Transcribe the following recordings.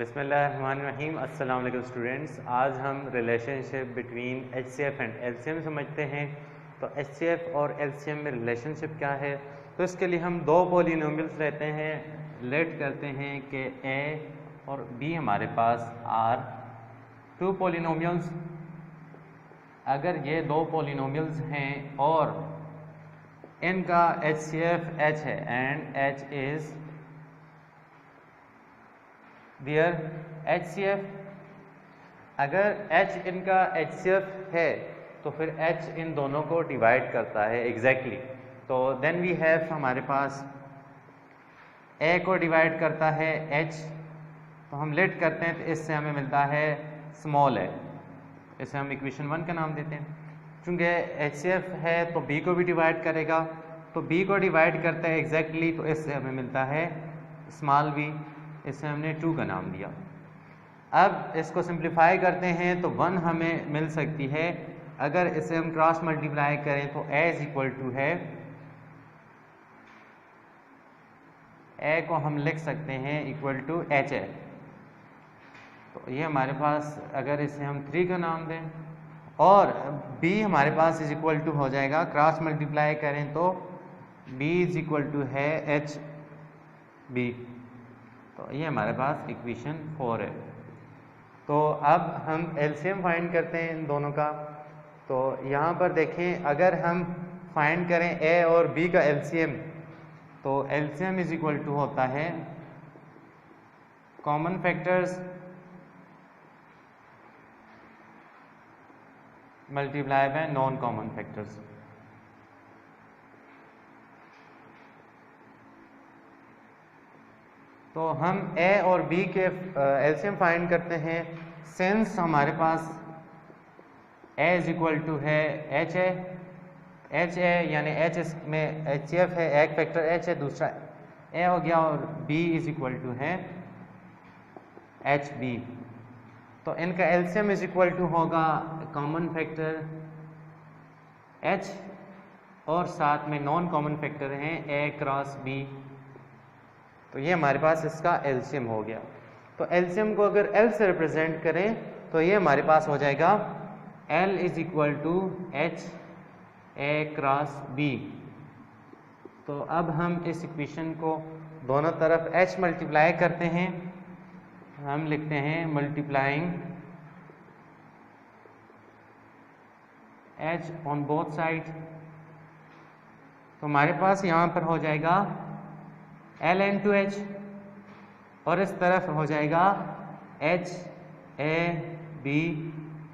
बिस्मिल्लाहिर्रहमानिर्रहीम। अस्सलाम वालेकुम स्टूडेंट्स। आज हम relationship between HCF and LCM समझते हैं। तो एचसीएफ और एलसीएम में रिलेशनशिप क्या है। तो इसके लिए हम दो पॉलिनोमियल्स लेते हैं, लेट करते हैं कि ए और बी हमारे पास आर टू पॉलिनोमियल्स। अगर ये दो पॉलिनोमियल्स हैं और इनका एचसीएफ एच है and H is there HCF, अगर H इनका HCF है तो फिर H इन दोनों को डिवाइड करता है एग्जैक्टली। तो देन वी हैव हमारे पास A को डिवाइड करता है H, तो हम लेट करते हैं तो इससे हमें मिलता है स्मॉल a। इसे हम इक्वेशन 1 का नाम देते हैं। चूँकि HCF है तो B को भी डिवाइड करेगा, तो B को डिवाइड करता है एग्जैक्टली, तो इससे हमें मिलता है स्मॉल b। इसे हमने 2 का नाम दिया। अब इसको सिंप्लीफाई करते हैं तो 1 हमें मिल सकती है। अगर इसे हम क्रॉस मल्टीप्लाई करें तो a इज इक्वल टू है, a को हम लिख सकते हैं इक्वल टू HA। तो ये हमारे पास, अगर इसे हम 3 का नाम दें और b हमारे पास इज इक्वल टू हो जाएगा, क्रॉस मल्टीप्लाई करें तो b इज इक्वल टू है HB। तो ये हमारे पास इक्वेशन 4 है। तो अब हम एलसीएम फाइंड करते हैं इन दोनों का। तो यहाँ पर देखें, अगर हम फाइंड करें ए और बी का एलसीएम, तो एलसीएम इज इक्वल टू होता है common factors multiply by non common factors. तो हम a और b के एलसीएम फाइंड करते हैं। सिंस हमारे पास a इज इक्वल टू है HA यानी H में HCF है, एक फैक्टर H है, दूसरा a हो गया, और b इज इक्वल टू है HB। तो इनका एलसीएम इज इक्वल टू होगा कॉमन फैक्टर H और साथ में नॉन कॉमन फैक्टर हैं a क्रॉस b। तो ये हमारे पास इसका एलसीएम हो गया। तो एलसीएम को अगर L से रिप्रेजेंट करें तो ये हमारे पास हो जाएगा L is equal to H A cross B। तो अब हम इस इक्वेशन को दोनों तरफ H मल्टीप्लाई करते हैं। हम लिखते हैं multiplying H on both side. तो हमारे पास यहाँ पर हो जाएगा L इंटू H और इस तरफ हो जाएगा H A B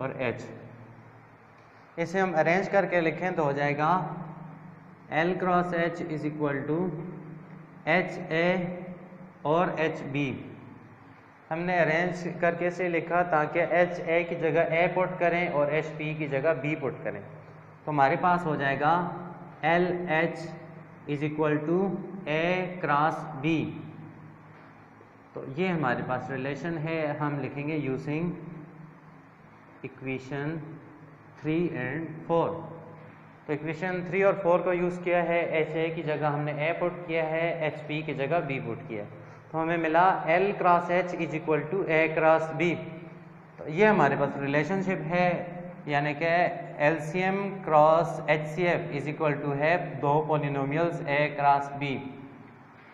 और H। इसे हम अरेंज करके लिखें तो हो जाएगा L cross H is equal to H A और H B। हमने अरेंज करके इसे लिखा ताकि H A की जगह A पुट करें और H B की जगह B पुट करें। तो हमारे पास हो जाएगा L H is equal to A cross B। तो ये हमारे पास रिलेशन है, हम लिखेंगे यूजिंग इक्वेशन 3 एंड 4। तो इक्वेशन 3 और 4 को यूज़ किया है, HA की जगह हमने A पुट किया है, HB की जगह B पुट किया है। तो हमें मिला L cross H is equal to A cross B। तो ये हमारे पास रिलेशनशिप है, यानी कि LCM cross HCF is equal to है दो पॉलिनोमियल्स A क्रॉस B।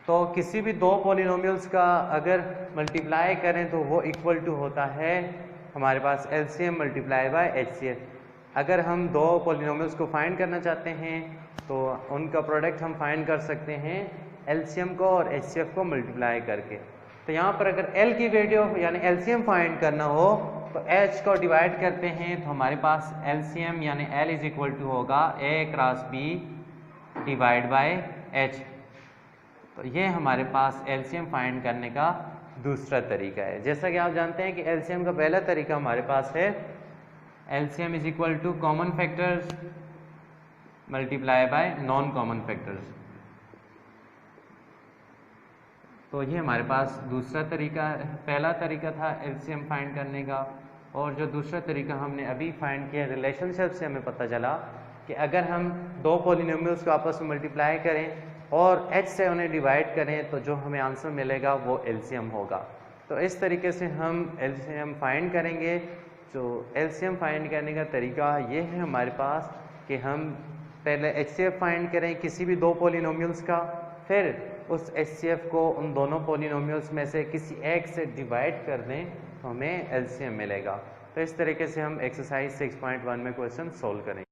तो किसी भी दो पॉलिनोमियल्स का अगर मल्टीप्लाई करें तो वो इक्वल टू होता है हमारे पास एलसीएम मल्टीप्लाई बाय HCF। अगर हम दो पॉलिनोमियल्स को फाइंड करना चाहते हैं तो उनका प्रोडक्ट हम फाइंड कर सकते हैं एलसीएम को और HCF को मल्टीप्लाई करके। तो यहाँ पर अगर L की वैल्यू यानी एलसीएम फाइंड करना हो तो H को डिवाइड करते हैं, तो हमारे पास एलसीएम यानी L इज इक्वल टू होगा A cross B divide by H। तो ये हमारे पास एलसीएम फाइंड करने का दूसरा तरीका है। जैसा कि आप जानते हैं कि एलसीएम का पहला तरीका हमारे पास है LCM is equal to common factors multiply by non common factors. तो ये हमारे पास दूसरा तरीका है। पहला तरीका था एलसीएम फाइंड करने का, और जो दूसरा तरीका हमने अभी फाइंड किया रिलेशनशिप से हमें पता चला कि अगर हम दो पॉलिनोमियल्स को आपस में मल्टीप्लाई करें और H से उन्हें डिवाइड करें तो जो हमें आंसर मिलेगा वो एलसीएम होगा। तो इस तरीके से हम एलसीएम फाइंड करेंगे। जो एलसीएम फाइंड करने का तरीका ये है हमारे पास कि हम पहले एचसीएफ फाइंड करें किसी भी दो पॉलिनोमियल्स का, फिर उस एचसीएफ को उन दोनों पॉलिनोमियल्स में से किसी एक से डिवाइड कर दें तो हमें एलसीएम मिलेगा। तो इस तरीके से हम एक्सरसाइज 6.1 में क्वेश्चन सोल्व करेंगे।